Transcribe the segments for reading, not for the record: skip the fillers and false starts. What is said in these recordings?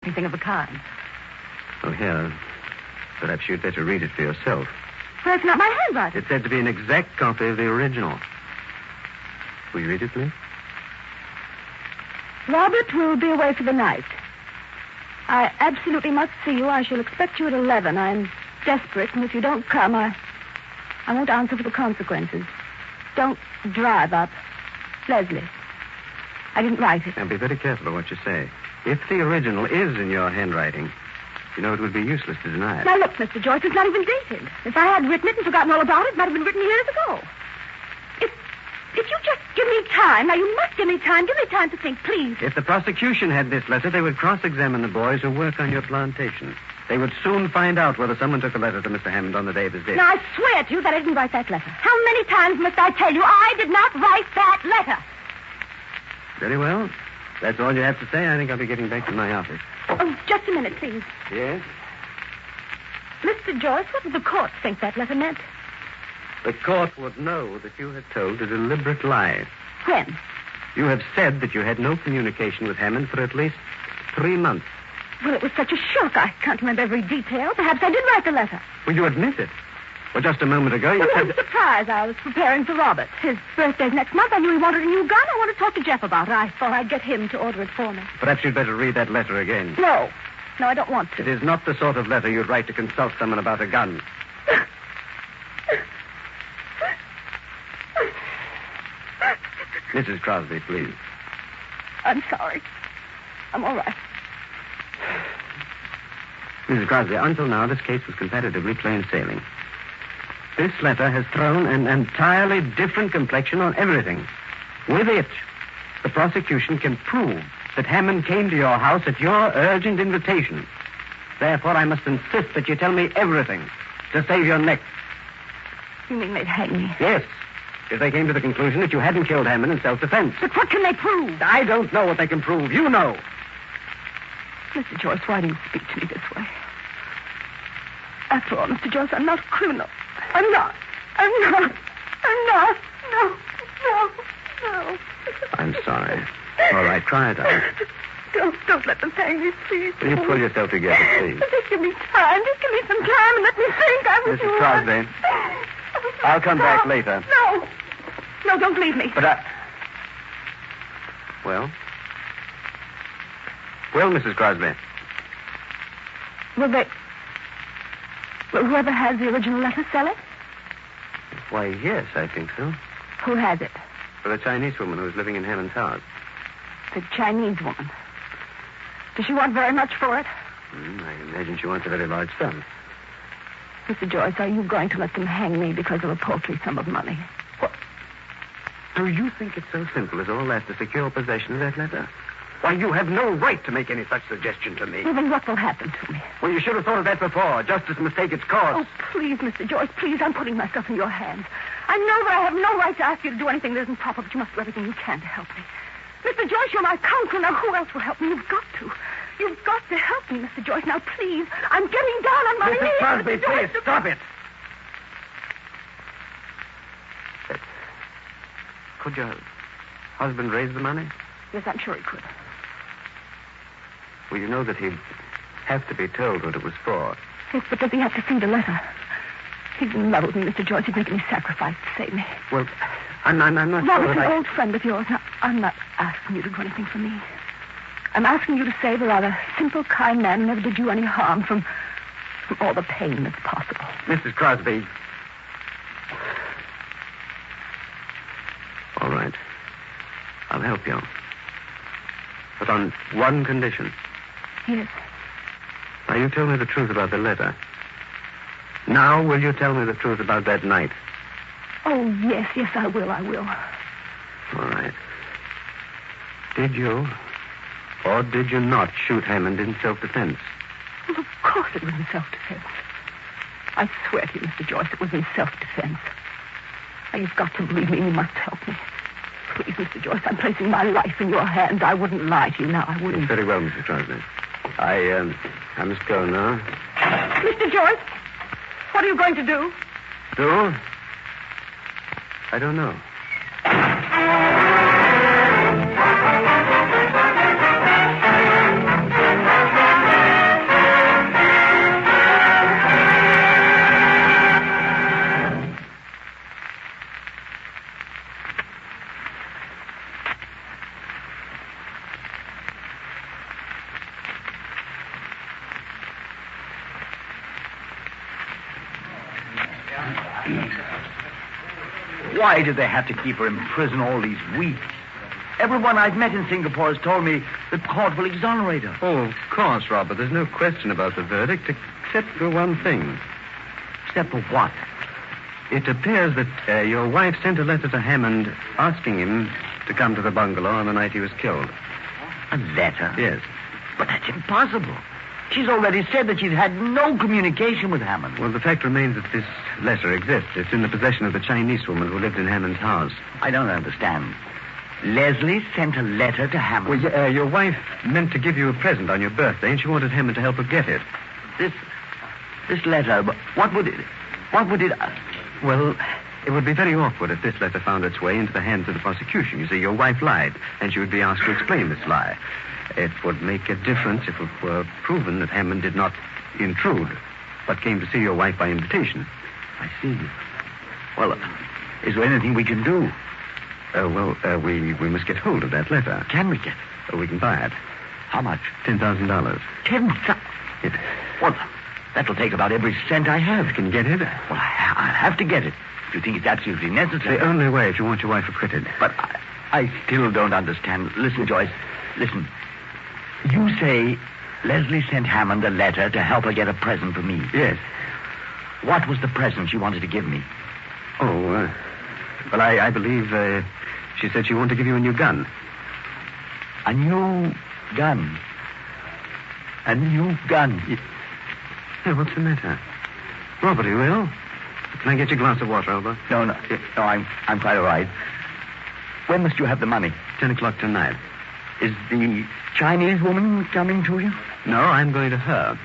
anything of the kind. Oh, here. Perhaps you'd better read it for yourself. Well, it's not my handwriting. It's said to be an exact copy of the original. Will you read it, please? Robert will be away for the night. I absolutely must see you. I shall expect you at 11. I'm desperate, and if you don't come, I won't answer for the consequences. Don't drive up. Leslie. I didn't write it. Now, be very careful of what you say. If the original is in your handwriting, you know it would be useless to deny it. Now, look, Mr. Joyce, it's not even dated. If I had written it and forgotten all about it, it might have been written years ago. If you just give me time, now you must give me time to think, please. If the prosecution had this letter, they would cross-examine the boys who work on your plantation. They would soon find out whether someone took a letter to Mr. Hammond on the day of his death. Now, I swear to you that I didn't write that letter. How many times must I tell you I did not write that letter? Very well. That's all you have to say. I think I'll be getting back to my office. Oh, just a minute, please. Yes? Mr. Joyce, what did the court think that letter meant? The court would know that you had told a deliberate lie. When? You have said that you had no communication with Hammond for at least 3 months. Well, it was such a shock. I can't remember every detail. Perhaps I did write the letter. Well, you admit it. Well, just a moment ago, you Well, said... it was a surprise. I was preparing for Robert. His birthday's next month. I knew he wanted a new gun. I wanted to talk to Jeff about it. I thought I'd get him to order it for me. Perhaps you'd better read that letter again. No, I don't want to. It is not the sort of letter you'd write to consult someone about a gun. Mrs. Crosby, please. I'm sorry. I'm all right. Mrs. Crosby, until now, this case was comparatively plain sailing. This letter has thrown an entirely different complexion on everything. With it, the prosecution can prove that Hammond came to your house at your urgent invitation. Therefore, I must insist that you tell me everything to save your neck. You mean they'd hang me? Yes. If they came to the conclusion that you hadn't killed Hammond in self-defense. But what can they prove? I don't know what they can prove. You know. Mr. Joyce, why do you speak to me this way? After all, Mr. Joyce, I'm not a criminal. I'm not. No. I'm sorry. All right, cry it out. Don't let them hang me, please. Will you pull yourself together, please? Just give me time. Just give me some time and let me think. I was Mrs. Crosby, I'll come back later. No, don't leave me. But Well, Mrs. Crosby. Will whoever has the original letter sell it? Why, yes, I think so. Who has it? For the Chinese woman who's living in Hammond's house. The Chinese woman. Does she want very much for it? I imagine she wants a very large sum. Mr. Joyce, are you going to let them hang me because of a paltry sum of money? What? Do you think it's so simple as all that to secure possession of that letter? Why, you have no right to make any such suggestion to me. Well, then what will happen to me? Well, you should have thought of that before. Justice must take its course. Oh, please, Mr. Joyce, please. I'm putting myself in your hands. I know that I have no right to ask you to do anything that isn't proper, but you must do everything you can to help me. Mr. Joyce, you're my counsel. Now, who else will help me? You've got to. You've got to help me, Mr. Joyce. Now, please. I'm getting down on my knees. Mrs. Crosby, please, stop it. Could your husband raise the money? Yes, I'm sure he could. Well, you know that he'd have to be told what it was for. Yes, but does he have to see the letter? He's in love with me, Mr. Joyce. He's making me sacrifice to save me. Well, I'm not Robert's sure an old friend of yours. Now, I'm not asking you to do anything for me. I'm asking you to save a rather simple, kind man who never did you any harm from all the pain that's possible. Mrs. Crosby. All right. I'll help you. But on one condition. Yes. Now, you tell me the truth about the letter. Now, will you tell me the truth about that night? Oh, yes, I will. All right. Did you or did you not shoot Hammond in self-defense? Well, of course it was in self-defense. I swear to you, Mr. Joyce, it was in self-defense. Now, you've got to believe me. You must help me. Please, Mr. Joyce, I'm placing my life in your hands. I wouldn't lie to you now. I wouldn't. It's very well, Mrs. Crosby. I must go now. Mr. Joyce, what are you going to do? Do? I don't know. Why did they have to keep her in prison all these weeks? Everyone I've met in Singapore has told me the court will exonerate her. Oh, of course, Robert. There's no question about the verdict, except for one thing. Except for what? It appears that your wife sent a letter to Hammond asking him to come to the bungalow on the night he was killed. A letter? Yes. But that's impossible. She's already said that she's had no communication with Hammond. Well, the fact remains that this letter exists. It's in the possession of the Chinese woman who lived in Hammond's house. I don't understand. Leslie sent a letter to Hammond. Well, your wife meant to give you a present on your birthday, and she wanted Hammond to help her get it. This letter, what would it... Well, it would be very awkward if this letter found its way into the hands of the prosecution. You see, your wife lied, and she would be asked to explain this lie. It would make a difference if it were proven that Hammond did not intrude, but came to see your wife by invitation. I see. Well, is there anything we can do? We must get hold of that letter. Can we get it? We can buy it. How much? $10,000. $10,000? Yes. Well, that'll take about every cent I have. Can you get it? Well, I'll have to get it. Do you think it's absolutely necessary? The only way if you want your wife acquitted. But I still don't understand. Listen, Joyce. Listen. You say Leslie sent Hammond a letter to help her get a present for me. Yes. What was the present she wanted to give me? Oh, well, I believe she said she wanted to give you a new gun. A new gun? A new gun? Hey, what's the matter? Robert, are you ill? Can I get you a glass of water, Albert? No, I'm quite all right. When must you have the money? 10 o'clock tonight. Is the Chinese woman coming to you? No, I'm going to her.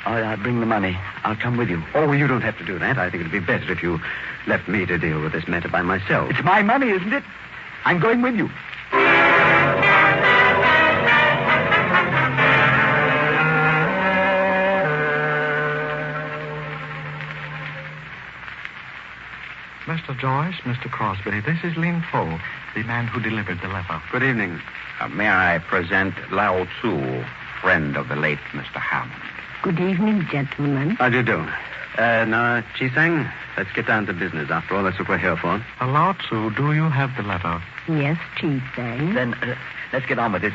I'll bring the money. I'll come with you. Oh, well, you don't have to do that. I think it'd be better if you left me to deal with this matter by myself. It's my money, isn't it? I'm going with you. Mr. Joyce, Mr. Crosby, this is Lin Fo, the man who delivered the letter. Good evening. May I present Lao Tzu, friend of the late Mr. Hammond? Good evening, gentlemen. How do you do? Now, Chi-Sang, let's get down to business. After all, that's what we're here for. Lao Tzu, do you have the letter? Yes, Chi-Sang. Then let's get on with this.